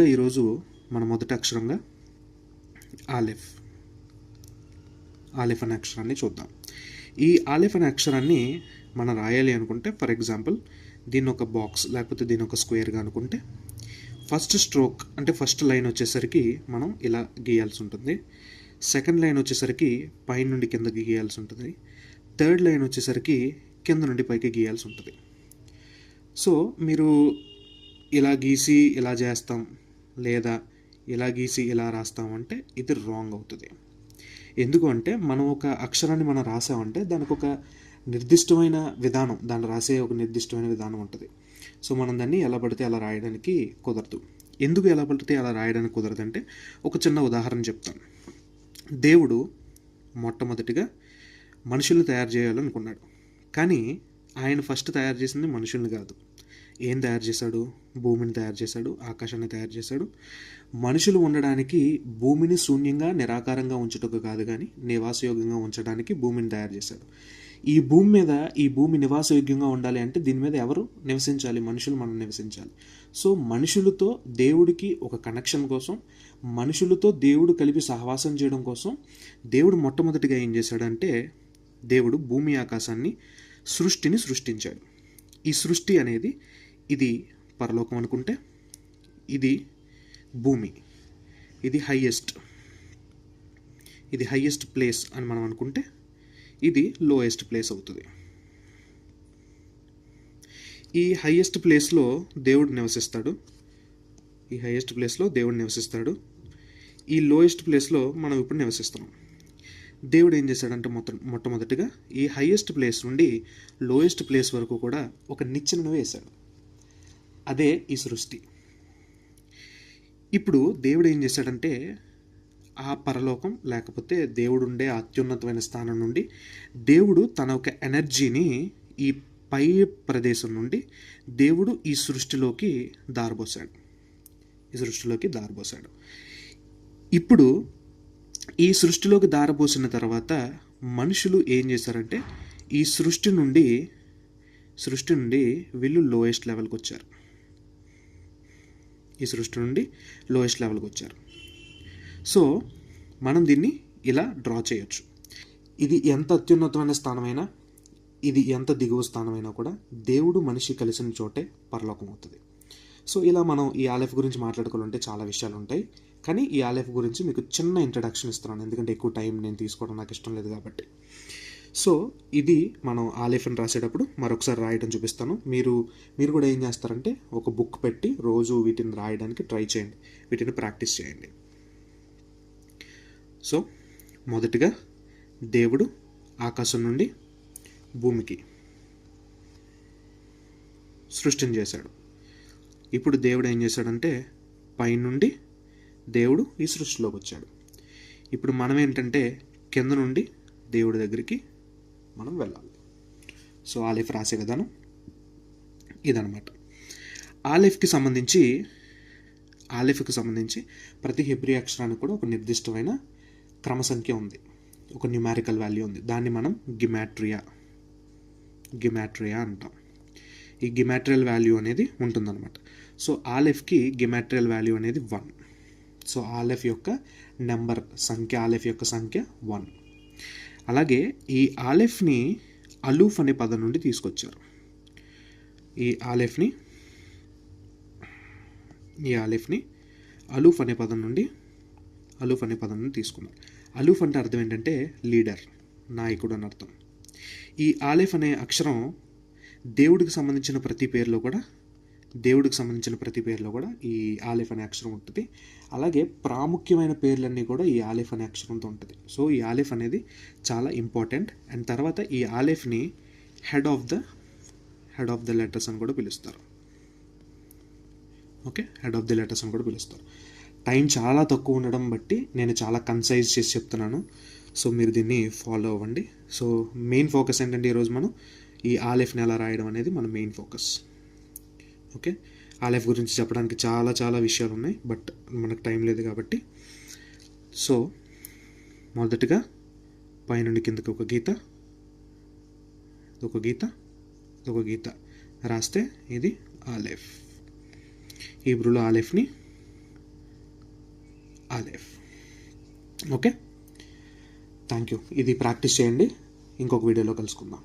ఈరోజు మన మొదటి అక్షరంగా ఆలిఫ్ ఆలిఫ్ అనే అక్షరాన్ని చూద్దాం. ఈ ఆలిఫ్ అనే అక్షరాన్ని మనం రాయాలి అనుకుంటే, ఫర్ ఎగ్జాంపుల్ దీన్ని ఒక బాక్స్ లేకపోతే దీన్ని ఒక స్క్వేర్గా అనుకుంటే, ఫస్ట్ స్ట్రోక్ అంటే ఫస్ట్ లైన్ వచ్చేసరికి మనం ఇలా గీయాల్సి ఉంటుంది. సెకండ్ లైన్ వచ్చేసరికి పై నుండి కిందకి గీయాల్సి ఉంటుంది. థర్డ్ లైన్ వచ్చేసరికి కింద నుండి పైకి గీయాల్సి ఉంటుంది. సో మీరు ఇలా గీసి ఇలా చేస్తాం, లేదా ఇలా గీసి ఇలా రాస్తామంటే ఇది రాంగ్ అవుతుంది. ఎందుకు అంటే మనం ఒక అక్షరాన్ని మనం రాసామంటే దానికి ఒక నిర్దిష్టమైన విధానం, దాన్ని రాసే ఒక నిర్దిష్టమైన విధానం ఉంటుంది. సో మనం దాన్ని ఎలా పడితే అలా రాయడానికి కుదరదు. ఎందుకు ఎలా పడితే అలా రాయడానికి కుదరదు అంటే ఒక చిన్న ఉదాహరణ చెప్తాను. దేవుడు మొట్టమొదటిగా మనుషుల్ని తయారు చేయాలనుకున్నాడు, కానీ ఆయన ఫస్ట్ తయారు చేసింది మనుషుల్ని కాదు. ఏం తయారు చేశాడు? భూమిని తయారు చేశాడు, ఆకాశాన్ని తయారు చేశాడు. మనుషులు ఉండడానికి భూమిని శూన్యంగా నిరాకారంగా ఉంచుటకు కాదు, కానీ నివాసయోగ్యంగా ఉంచడానికి భూమిని తయారు చేశాడు. ఈ భూమి మీద ఈ భూమి నివాసయోగ్యంగా ఉండాలి అంటే దీని మీద ఎవరు నివసించాలి? మనుషులు మనం నివసించాలి. సో మనుషులతో దేవుడికి ఒక కనెక్షన్ కోసం, మనుషులతో దేవుడు కలిపి సహవాసం చేయడం కోసం దేవుడు మొట్టమొదటిగా ఏం చేశాడంటే, దేవుడు భూమి ఆకాశాన్ని సృష్టిని సృష్టించాడు. ఈ సృష్టి అనేది ఇది పరలోకం అనుకుంటే, ఇది భూమి, ఇది హైయెస్ట్ ప్లేస్ అని మనం అనుకుంటే, ఇది లోయెస్ట్ ప్లేస్ అవుతుంది. ఈ హైయెస్ట్ ప్లేస్లో దేవుడు నివసిస్తాడు. ఈ లోయెస్ట్ ప్లేస్లో మనం ఇప్పుడు నివసిస్తున్నాం. దేవుడు ఏం చేశాడంటే మొట్టమొదటిగా ఈ హైయెస్ట్ ప్లేస్ నుండి లోయెస్ట్ ప్లేస్ వరకు కూడా ఒక నిచ్చెనను వేశాడు. అదే ఈ సృష్టి. ఇప్పుడు దేవుడు ఏం చేశాడంటే, ఆ పరలోకం లేకపోతే దేవుడు ఉండే అత్యున్నతమైన స్థానం నుండి దేవుడు తన ఒక ఎనర్జీని ఈ పై ప్రదేశం నుండి దేవుడు ఈ సృష్టిలోకి దారబోసాడు. ఇప్పుడు ఈ సృష్టిలోకి దారబోసిన తర్వాత మనుషులు ఏం చేశారంటే, ఈ సృష్టి నుండి వీళ్ళు లోయెస్ట్ లెవెల్కి వచ్చారు. సో మనం దీన్ని ఇలా డ్రా చేయొచ్చు. ఇది ఎంత అత్యున్నతమైన స్థానమైనా, ఇది ఎంత దిగువ స్థానమైనా కూడా దేవుడు మనిషి కలిసిన చోటే పరలోకం అవుతుంది. సో ఇలా మనం ఈ ఆలిఫ్ గురించి మాట్లాడుకోవాలంటే చాలా విషయాలు ఉంటాయి, కానీ ఈ ఆలిఫ్ గురించి మీకు చిన్న ఇంట్రడక్షన్ ఇస్తున్నాను, ఎందుకంటే ఎక్కువ టైం నేను తీసుకోవడం నాకు ఇష్టం లేదు కాబట్టి. సో ఇది మనం ఆలిఫ్ని రాసేటప్పుడు మరొకసారి రాయడం చూపిస్తాను. మీరు కూడా ఏం చేస్తారంటే ఒక బుక్ పెట్టి రోజు వీటిని రాయడానికి ట్రై చేయండి, వీటిని ప్రాక్టీస్ చేయండి. సో మొదటిగా దేవుడు ఆకాశం నుండి భూమికి సృష్టిని చేశాడు. ఇప్పుడు దేవుడు ఏం చేశాడంటే, పైనుండి దేవుడు ఈ సృష్టిలోకి వచ్చాడు. ఇప్పుడు మనం ఏంటంటే కింద నుండి దేవుడి దగ్గరికి మనం వెళ్ళాలి. సో ఆలిఫ్ రాసే విధానం ఇదనమాట. ఆలిఫ్కి సంబంధించి ప్రతి హెబ్రీ అక్షరానికి కూడా ఒక నిర్దిష్టమైన క్రమ సంఖ్య ఉంది, ఒక న్యూమారికల్ వాల్యూ ఉంది. దాన్ని మనం గిమాట్రియా అంటాం. ఈ గిమాట్రియల్ వాల్యూ అనేది ఉంటుందన్నమాట. సో ఆలిఫ్కి గిమాట్రియల్ వాల్యూ అనేది 1. సో ఆలిఫ్ యొక్క సంఖ్య 1. అలాగే ఈ ఆలిఫ్ని అలూఫ్ అనే పదం నుండి తీసుకొచ్చారు. ఈ ఆలిఫ్ని అలూఫ్ అనే పదం నుండి తీసుకున్నారు. అలూఫ్ అంటే అర్థం ఏంటంటే లీడర్, నాయకుడు అని అర్థం. ఈ ఆలిఫ్ అనే అక్షరం దేవుడికి సంబంధించిన ప్రతి పేరులో కూడా ఈ ఆలిఫ్ అనే అక్షరం ఉంటుంది. అలాగే ప్రాముఖ్యమైన పేర్లన్నీ కూడా ఈ ఆలిఫ్ అనే అక్షరంతో ఉంటుంది. సో ఈ ఆలిఫ్ అనేది చాలా ఇంపార్టెంట్. అండ్ తర్వాత ఈ ఆలిఫ్ని హెడ్ ఆఫ్ ద లెటర్స్ అని కూడా పిలుస్తారు. టైం చాలా తక్కువ ఉండడం బట్టి నేను చాలా కన్సైజ్ చేసి చెప్తున్నాను. సో మీరు దీన్ని ఫాలో అవ్వండి. సో మెయిన్ ఫోకస్ ఏంటంటే ఈరోజు మనం ఈ ఆలిఫ్ని ఎలా రాయడం అనేది మన మెయిన్ ఫోకస్. ఓకే, ఆలిఫ్ గురించి చెప్పడానికి చాలా చాలా విషయాలు ఉన్నాయి, బట్ మనకు టైం లేదు కాబట్టి. సో మొదటిగా పైనుండి కిందకి ఒక గీత రాస్తే ఇది ఆలిఫ్. హీబ్రూలో ఆలిఫ్ని అలెఫ్. Okay, thank you. ఇది ప్రాక్టీస్ చేయండి. ఇంకొక వీడియోలో కలుసుకుందాం.